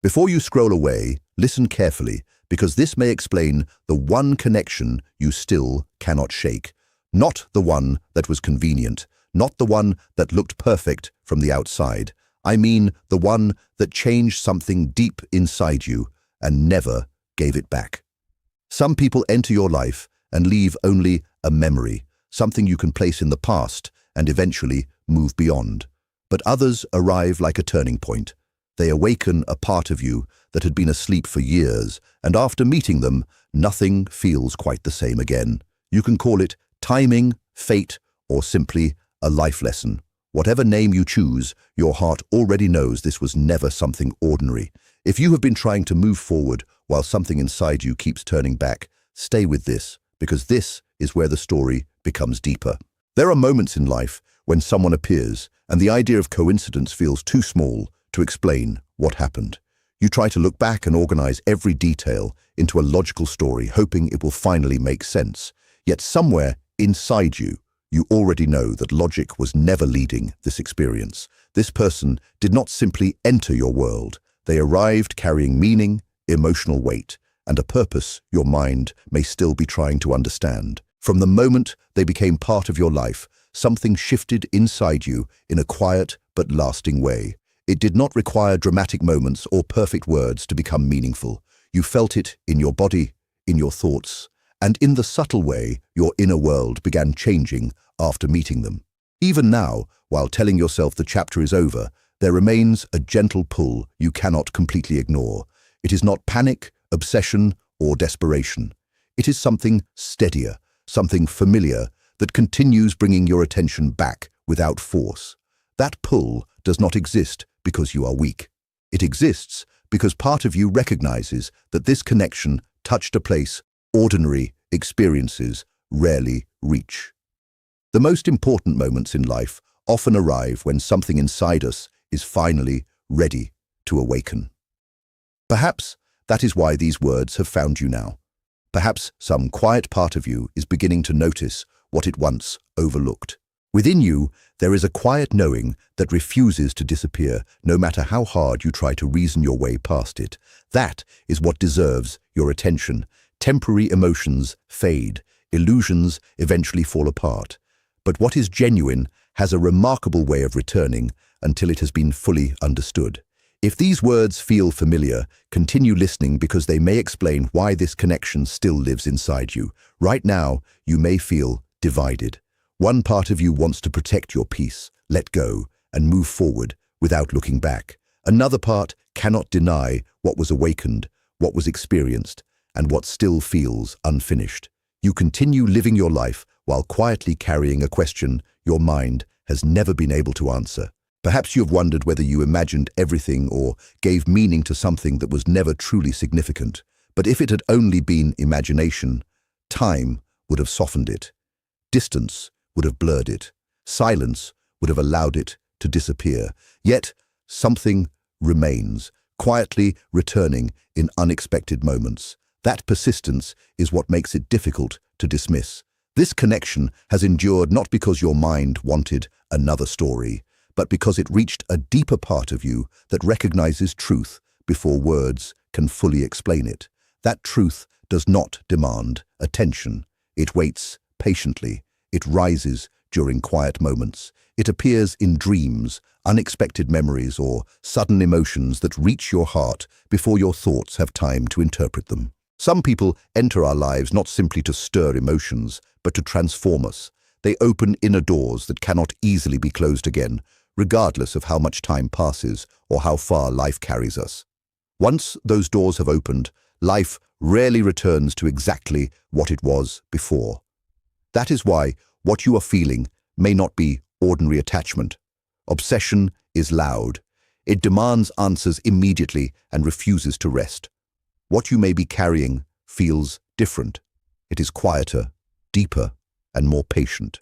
Before you scroll away, listen carefully, because this may explain the one connection you still cannot shake. Not the one that was convenient, not the one that looked perfect from the outside. I mean the one that changed something deep inside you and never gave it back. Some people enter your life and leave only a memory, something you can place in the past and eventually move beyond. But others arrive like a turning point. They awaken a part of you that had been asleep for years, and after meeting them, nothing feels quite the same again. You can call it timing, fate, or simply a life lesson. Whatever name you choose, your heart already knows this was never something ordinary. If you have been trying to move forward while something inside you keeps turning back, stay with this, because this is where the story becomes deeper. There are moments in life when someone appears, and the idea of coincidence feels too small to explain what happened. You try to look back and organize every detail into a logical story, hoping it will finally make sense. Yet somewhere inside you, you already know that logic was never leading this experience. This person did not simply enter your world. They arrived carrying meaning, emotional weight, and a purpose your mind may still be trying to understand. From the moment they became part of your life, something shifted inside you in a quiet but lasting way. It did not require dramatic moments or perfect words to become meaningful. You felt it in your body, in your thoughts, and in the subtle way your inner world began changing after meeting them. Even now, while telling yourself the chapter is over, there remains a gentle pull you cannot completely ignore. It is not panic, obsession, or desperation. It is something steadier, something familiar that continues bringing your attention back without force. That pull does not exist because you are weak. It exists because part of you recognizes that this connection touched a place ordinary experiences rarely reach. The most important moments in life often arrive when something inside us is finally ready to awaken. Perhaps that is why these words have found you now. Perhaps some quiet part of you is beginning to notice what it once overlooked. Within you, there is a quiet knowing that refuses to disappear, no matter how hard you try to reason your way past it. That is what deserves your attention. Temporary emotions fade, illusions eventually fall apart. But what is genuine has a remarkable way of returning until it has been fully understood. If these words feel familiar, continue listening, because they may explain why this connection still lives inside you. Right now, you may feel divided. One part of you wants to protect your peace, let go, and move forward without looking back. Another part cannot deny what was awakened, what was experienced, and what still feels unfinished. You continue living your life while quietly carrying a question your mind has never been able to answer. Perhaps you have wondered whether you imagined everything or gave meaning to something that was never truly significant. But if it had only been imagination, time would have softened it. Distance would have blurred it. Silence would have allowed it to disappear. Yet something remains, quietly returning in unexpected moments. That persistence is what makes it difficult to dismiss. This connection has endured not because your mind wanted another story, but because it reached a deeper part of you that recognizes truth before words can fully explain it. That truth does not demand attention. It waits patiently. It rises during quiet moments. It appears in dreams, unexpected memories, or sudden emotions that reach your heart before your thoughts have time to interpret them. Some people enter our lives not simply to stir emotions, but to transform us. They open inner doors that cannot easily be closed again, regardless of how much time passes or how far life carries us. Once those doors have opened, life rarely returns to exactly what it was before. That is why what you are feeling may not be ordinary attachment. Obsession is loud. It demands answers immediately and refuses to rest. What you may be carrying feels different. It is quieter, deeper, and more patient.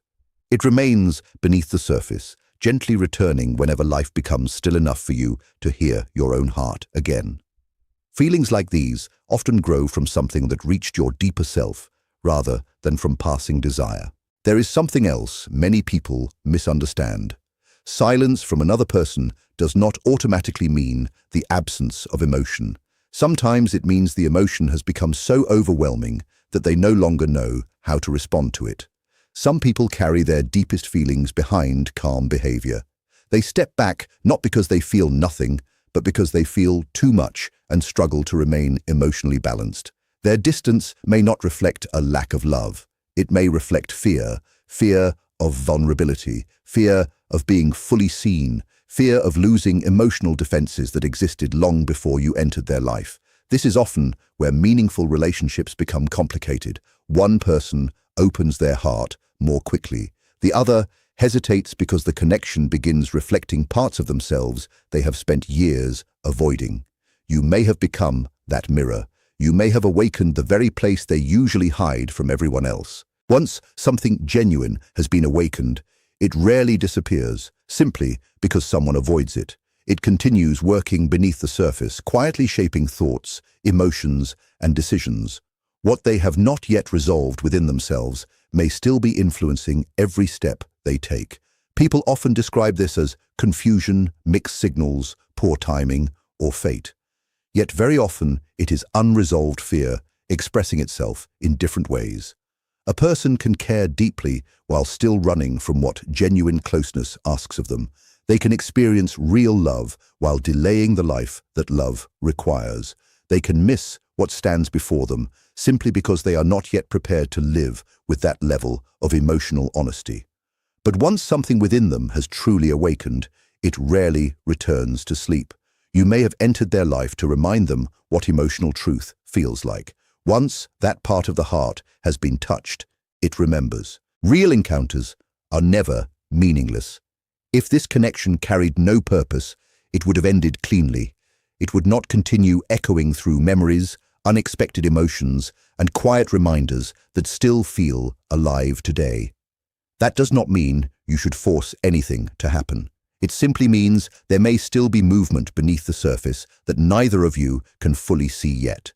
It remains beneath the surface, gently returning whenever life becomes still enough for you to hear your own heart again. Feelings like these often grow from something that reached your deeper self, rather than from passing desire. There is something else many people misunderstand. Silence from another person does not automatically mean the absence of emotion. Sometimes it means the emotion has become so overwhelming that they no longer know how to respond to it. Some people carry their deepest feelings behind calm behavior. They step back not because they feel nothing, but because they feel too much and struggle to remain emotionally balanced. Their distance may not reflect a lack of love. It may reflect fear, fear of vulnerability, fear of being fully seen, fear of losing emotional defenses that existed long before you entered their life. This is often where meaningful relationships become complicated. One person opens their heart more quickly. The other hesitates because the connection begins reflecting parts of themselves they have spent years avoiding. You may have become that mirror. You may have awakened the very place they usually hide from everyone else. Once something genuine has been awakened, it rarely disappears, simply because someone avoids it. It continues working beneath the surface, quietly shaping thoughts, emotions, and decisions. What they have not yet resolved within themselves may still be influencing every step they take. People often describe this as confusion, mixed signals, poor timing, or fate. Yet very often it is unresolved fear expressing itself in different ways. A person can care deeply while still running from what genuine closeness asks of them. They can experience real love while delaying the life that love requires. They can miss what stands before them simply because they are not yet prepared to live with that level of emotional honesty. But once something within them has truly awakened, it rarely returns to sleep. You may have entered their life to remind them what emotional truth feels like. Once that part of the heart has been touched, it remembers. Real encounters are never meaningless. If this connection carried no purpose, it would have ended cleanly. It would not continue echoing through memories, unexpected emotions, and quiet reminders that still feel alive today. That does not mean you should force anything to happen. It simply means there may still be movement beneath the surface that neither of you can fully see yet.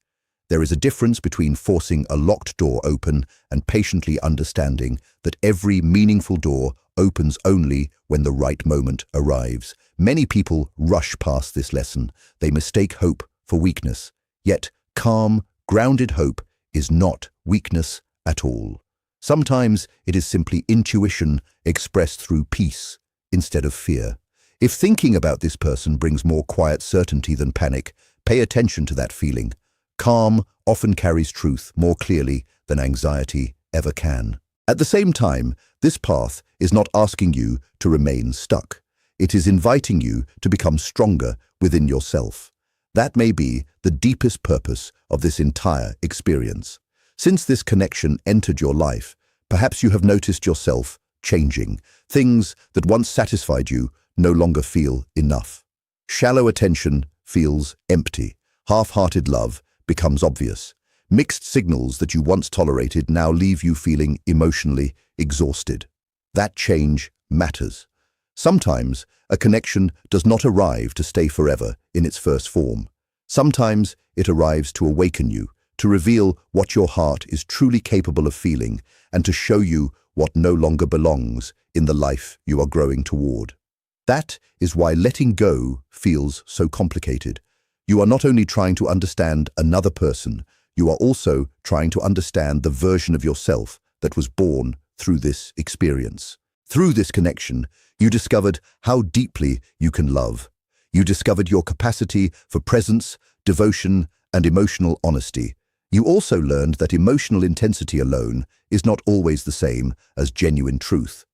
There is a difference between forcing a locked door open and patiently understanding that every meaningful door opens only when the right moment arrives. Many people rush past this lesson. They mistake hope for weakness. Yet, calm, grounded hope is not weakness at all. Sometimes it is simply intuition expressed through peace instead of fear. If thinking about this person brings more quiet certainty than panic, pay attention to that feeling. Calm often carries truth more clearly than anxiety ever can. At the same time, this path is not asking you to remain stuck. It is inviting you to become stronger within yourself. That may be the deepest purpose of this entire experience. Since this connection entered your life, perhaps you have noticed yourself changing. Things that once satisfied you no longer feel enough. Shallow attention feels empty. Half-hearted love becomes obvious. Mixed signals that you once tolerated now leave you feeling emotionally exhausted. That change matters. Sometimes a connection does not arrive to stay forever in its first form. Sometimes it arrives to awaken you, to reveal what your heart is truly capable of feeling, and to show you what no longer belongs in the life you are growing toward. That is why letting go feels so complicated. You are not only trying to understand another person, you are also trying to understand the version of yourself that was born through this experience. Through this connection, you discovered how deeply you can love. You discovered your capacity for presence, devotion, and emotional honesty. You also learned that emotional intensity alone is not always the same as genuine truth.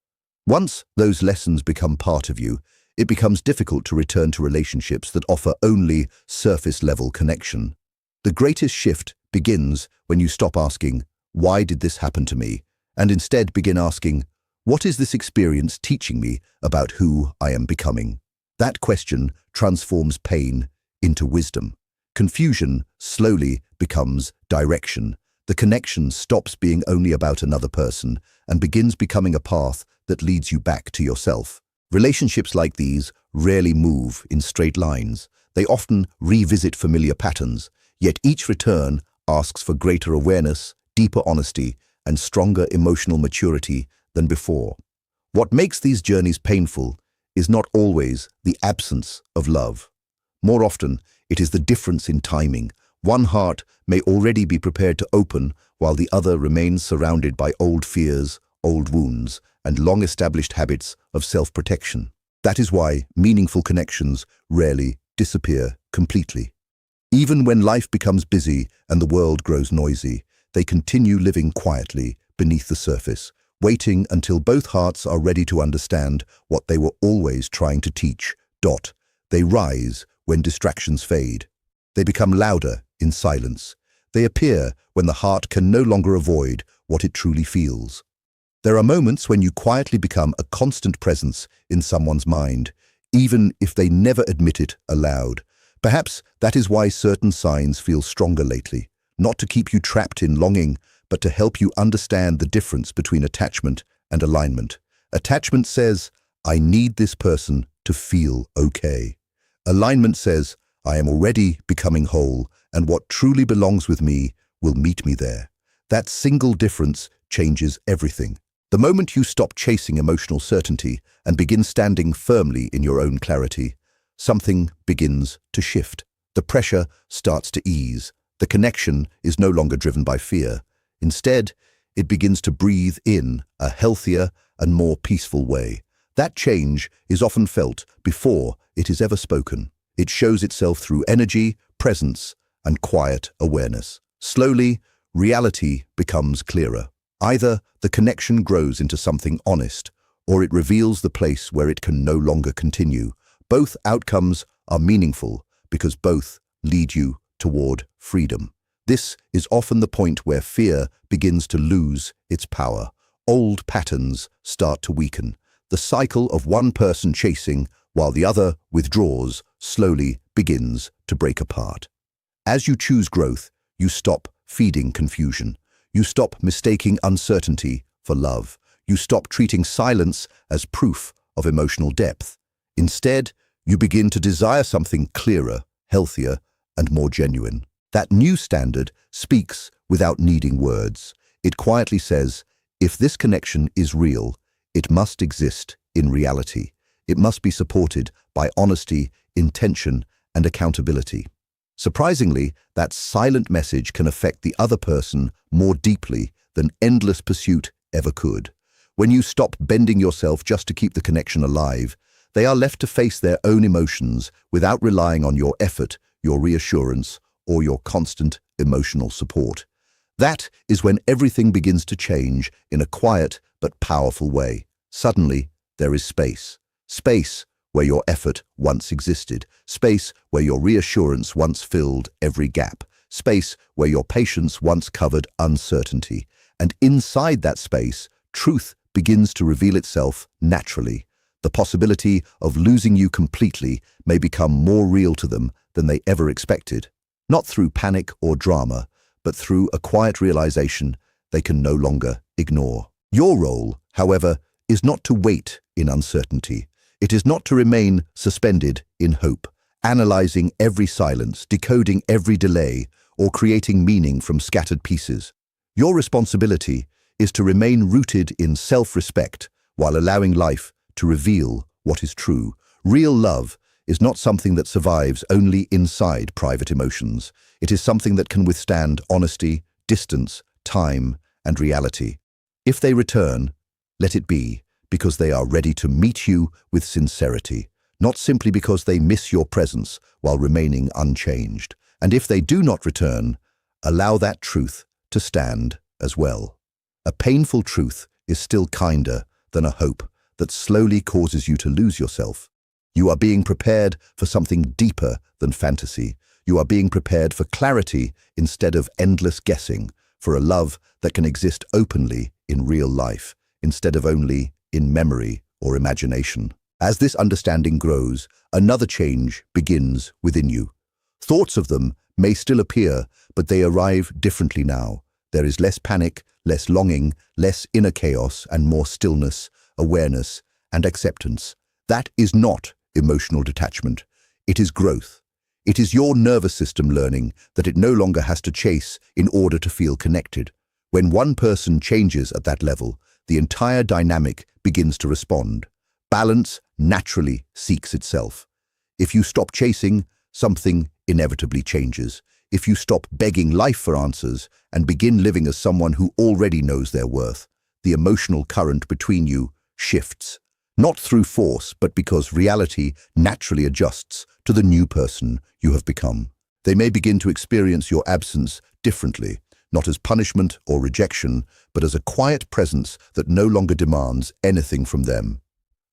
Once those lessons become part of you, it becomes difficult to return to relationships that offer only surface-level connection. The greatest shift begins when you stop asking, "Why did this happen to me?" and instead begin asking, "What is this experience teaching me about who I am becoming?" That question transforms pain into wisdom. Confusion slowly becomes direction. The connection stops being only about another person and begins becoming a path that leads you back to yourself. Relationships like these rarely move in straight lines. They often revisit familiar patterns, yet each return asks for greater awareness, deeper honesty, and stronger emotional maturity than before. What makes these journeys painful is not always the absence of love. More often, it is the difference in timing. One heart may already be prepared to open while the other remains surrounded by old fears, old wounds, and long-established habits of self-protection. That is why meaningful connections rarely disappear completely. Even when life becomes busy and the world grows noisy, they continue living quietly beneath the surface, waiting until both hearts are ready to understand what they were always trying to teach. They rise when distractions fade. They become louder in silence. They appear when the heart can no longer avoid what it truly feels. There are moments when you quietly become a constant presence in someone's mind, even if they never admit it aloud. Perhaps that is why certain signs feel stronger lately, not to keep you trapped in longing, but to help you understand the difference between attachment and alignment. Attachment says, I need this person to feel okay. Alignment says, I am already becoming whole, and what truly belongs with me will meet me there. That single difference changes everything. The moment you stop chasing emotional certainty and begin standing firmly in your own clarity, something begins to shift. The pressure starts to ease. The connection is no longer driven by fear. Instead, it begins to breathe in a healthier and more peaceful way. That change is often felt before it is ever spoken. It shows itself through energy, presence, and quiet awareness. Slowly, reality becomes clearer. Either the connection grows into something honest, or it reveals the place where it can no longer continue. Both outcomes are meaningful because both lead you toward freedom. This is often the point where fear begins to lose its power. Old patterns start to weaken. The cycle of one person chasing while the other withdraws slowly begins to break apart. As you choose growth, you stop feeding confusion. You stop mistaking uncertainty for love. You stop treating silence as proof of emotional depth. Instead, you begin to desire something clearer, healthier, and more genuine. That new standard speaks without needing words. It quietly says, if this connection is real, it must exist in reality. It must be supported by honesty, intention, and accountability. Surprisingly, that silent message can affect the other person more deeply than endless pursuit ever could. When you stop bending yourself just to keep the connection alive, they are left to face their own emotions without relying on your effort, your reassurance, or your constant emotional support. That is when everything begins to change in a quiet but powerful way. Suddenly, there is space. Space where your effort once existed. Space where your reassurance once filled every gap. Space where your patience once covered uncertainty. And inside that space, truth begins to reveal itself naturally. The possibility of losing you completely may become more real to them than they ever expected. Not through panic or drama, but through a quiet realization they can no longer ignore. Your role, however, is not to wait in uncertainty. It is not to remain suspended in hope, analyzing every silence, decoding every delay, or creating meaning from scattered pieces. Your responsibility is to remain rooted in self-respect while allowing life to reveal what is true. Real love is not something that survives only inside private emotions. It is something that can withstand honesty, distance, time, and reality. If they return, let it be because they are ready to meet you with sincerity, not simply because they miss your presence while remaining unchanged. And if they do not return, allow that truth to stand as well. A painful truth is still kinder than a hope that slowly causes you to lose yourself. You are being prepared for something deeper than fantasy. You are being prepared for clarity instead of endless guessing, for a love that can exist openly in real life, instead of only in memory or imagination. As this understanding grows, another change begins within you. Thoughts of them may still appear, but they arrive differently now. There is less panic, less longing, less inner chaos, and more stillness, awareness, and acceptance. That is not emotional detachment. It is growth. It is your nervous system learning that it no longer has to chase in order to feel connected. When one person changes at that level, the entire dynamic begins to respond. Balance naturally seeks itself. If you stop chasing, something inevitably changes. If you stop begging life for answers and begin living as someone who already knows their worth, the emotional current between you shifts. Not through force, but because reality naturally adjusts to the new person you have become. They may begin to experience your absence differently, not as punishment or rejection, but as a quiet presence that no longer demands anything from them.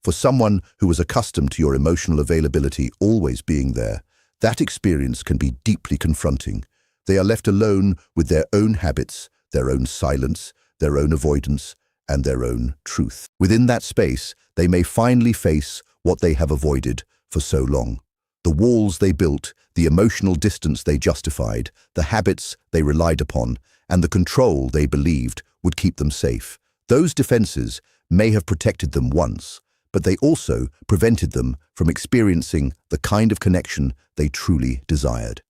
For someone who was accustomed to your emotional availability always being there, that experience can be deeply confronting. They are left alone with their own habits, their own silence, their own avoidance, and their own truth. Within that space, they may finally face what they have avoided for so long. The walls they built, the emotional distance they justified, the habits they relied upon, and the control they believed would keep them safe. Those defenses may have protected them once, but they also prevented them from experiencing the kind of connection they truly desired.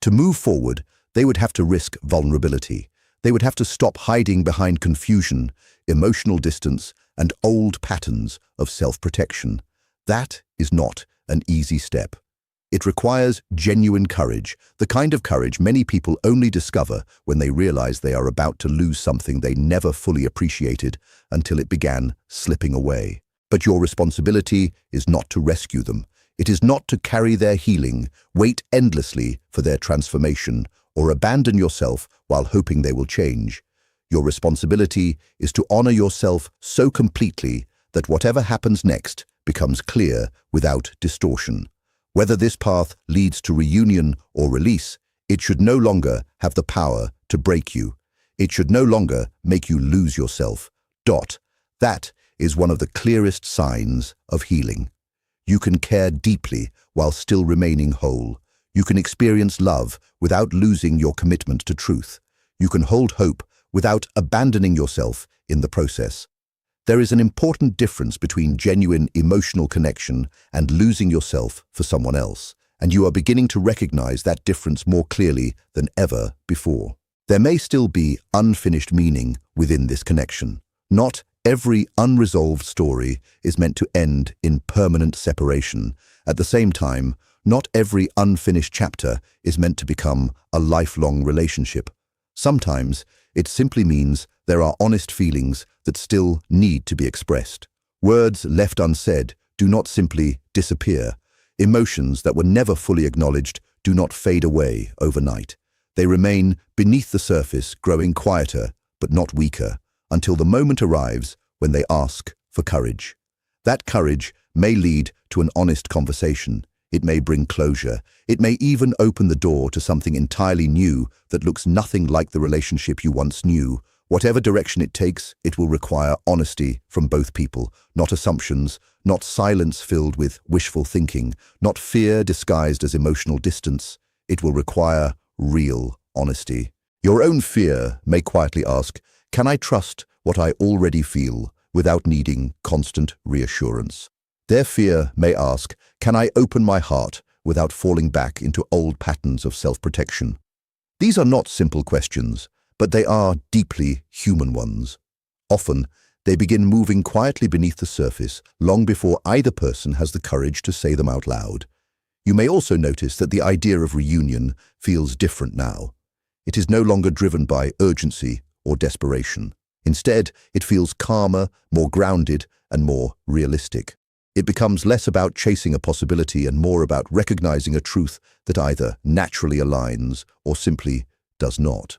To move forward, they would have to risk vulnerability. They would have to stop hiding behind confusion, emotional distance, and old patterns of self-protection. That is not an easy step. It requires genuine courage, the kind of courage many people only discover when they realize they are about to lose something they never fully appreciated until it began slipping away. But your responsibility is not to rescue them. It is not to carry their healing, wait endlessly for their transformation, or abandon yourself while hoping they will change. Your responsibility is to honor yourself so completely that whatever happens next becomes clear without distortion. Whether this path leads to reunion or release, it should no longer have the power to break you. It should no longer make you lose yourself. That is one of the clearest signs of healing. You can care deeply while still remaining whole. You can experience love without losing your commitment to truth. You can hold hope without abandoning yourself in the process. There is an important difference between genuine emotional connection and losing yourself for someone else, and you are beginning to recognize that difference more clearly than ever before. There may still be unfinished meaning within this connection. Not every unresolved story is meant to end in permanent separation. At the same time, not every unfinished chapter is meant to become a lifelong relationship. Sometimes it simply means there are honest feelings that still need to be expressed. Words left unsaid do not simply disappear. Emotions that were never fully acknowledged do not fade away overnight. They remain beneath the surface, growing quieter but not weaker, until the moment arrives when they ask for courage. That courage may lead to an honest conversation. It may bring closure. It may even open the door to something entirely new that looks nothing like the relationship you once knew. Whatever direction it takes, it will require honesty from both people, not assumptions, not silence filled with wishful thinking, not fear disguised as emotional distance. It will require real honesty. Your own fear may quietly ask, can I trust what I already feel without needing constant reassurance? Their fear may ask, can I open my heart without falling back into old patterns of self-protection? These are not simple questions, but they are deeply human ones. Often, they begin moving quietly beneath the surface long before either person has the courage to say them out loud. You may also notice that the idea of reunion feels different now. It is no longer driven by urgency or desperation. Instead, it feels calmer, more grounded, and more realistic. It becomes less about chasing a possibility and more about recognizing a truth that either naturally aligns or simply does not.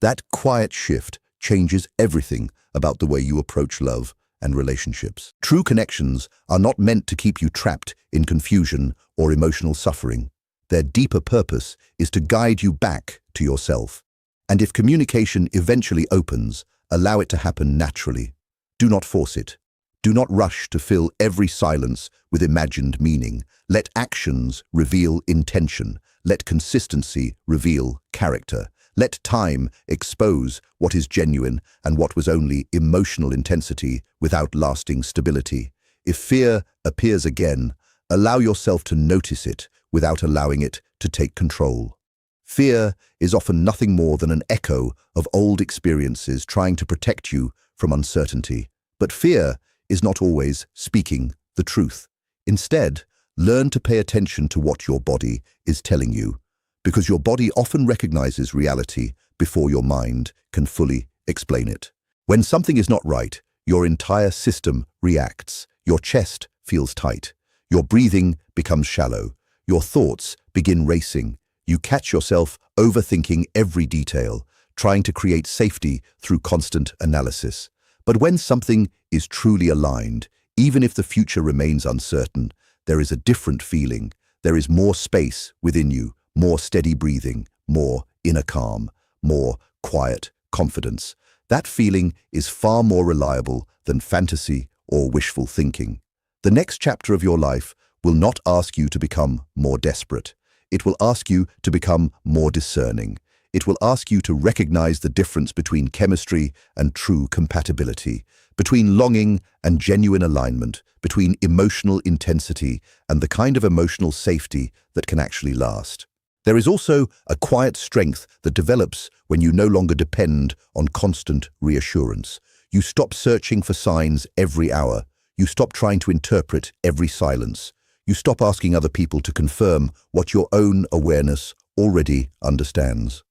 That quiet shift changes everything about the way you approach love and relationships. True connections are not meant to keep you trapped in confusion or emotional suffering. Their deeper purpose is to guide you back to yourself. And if communication eventually opens, allow it to happen naturally. Do not force it. Do not rush to fill every silence with imagined meaning. Let actions reveal intention. Let consistency reveal character. Let time expose what is genuine and what was only emotional intensity without lasting stability. If fear appears again, allow yourself to notice it without allowing it to take control. Fear is often nothing more than an echo of old experiences trying to protect you from uncertainty. But fear is not always speaking the truth. Instead, learn to pay attention to what your body is telling you, because your body often recognizes reality before your mind can fully explain it. When something is not right, your entire system reacts. Your chest feels tight. Your breathing becomes shallow. Your thoughts begin racing. You catch yourself overthinking every detail, trying to create safety through constant analysis. But when something is truly aligned, even if the future remains uncertain, there is a different feeling. There is more space within you, more steady breathing, more inner calm, more quiet confidence. That feeling is far more reliable than fantasy or wishful thinking. The next chapter of your life will not ask you to become more desperate. It will ask you to become more discerning. It will ask you to recognize the difference between chemistry and true compatibility, between longing and genuine alignment, between emotional intensity and the kind of emotional safety that can actually last. There is also a quiet strength that develops when you no longer depend on constant reassurance. You stop searching for signs every hour. You stop trying to interpret every silence. You stop asking other people to confirm what your own awareness already understands.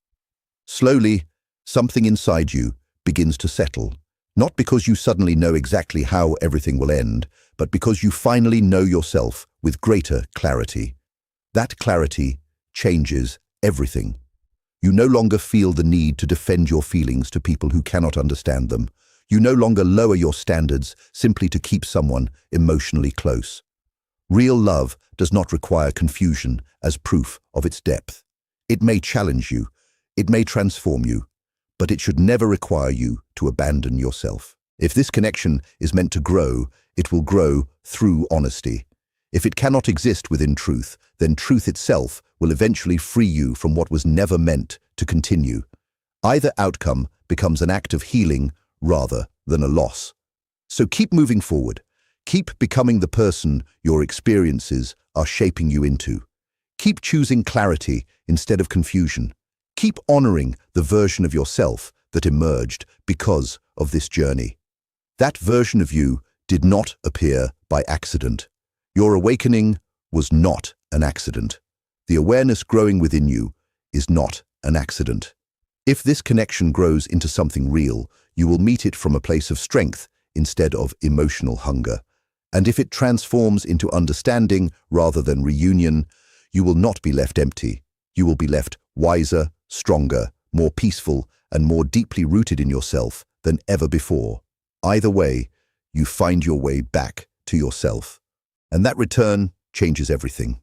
Slowly, something inside you begins to settle, not because you suddenly know exactly how everything will end, but because you finally know yourself with greater clarity. That clarity changes everything. You no longer feel the need to defend your feelings to people who cannot understand them. You no longer lower your standards simply to keep someone emotionally close. Real love does not require confusion as proof of its depth. It may challenge you, it may transform you, but it should never require you to abandon yourself. If this connection is meant to grow, it will grow through honesty. If it cannot exist within truth, then truth itself will eventually free you from what was never meant to continue. Either outcome becomes an act of healing rather than a loss. So keep moving forward. Keep becoming the person your experiences are shaping you into. Keep choosing clarity instead of confusion. Keep honoring the version of yourself that emerged because of this journey. That version of you did not appear by accident. Your awakening was not an accident. The awareness growing within you is not an accident. If this connection grows into something real, you will meet it from a place of strength instead of emotional hunger. And if it transforms into understanding rather than reunion, you will not be left empty. You will be left wiser, stronger, more peaceful, and more deeply rooted in yourself than ever before. Either way, you find your way back to yourself. And that return changes everything.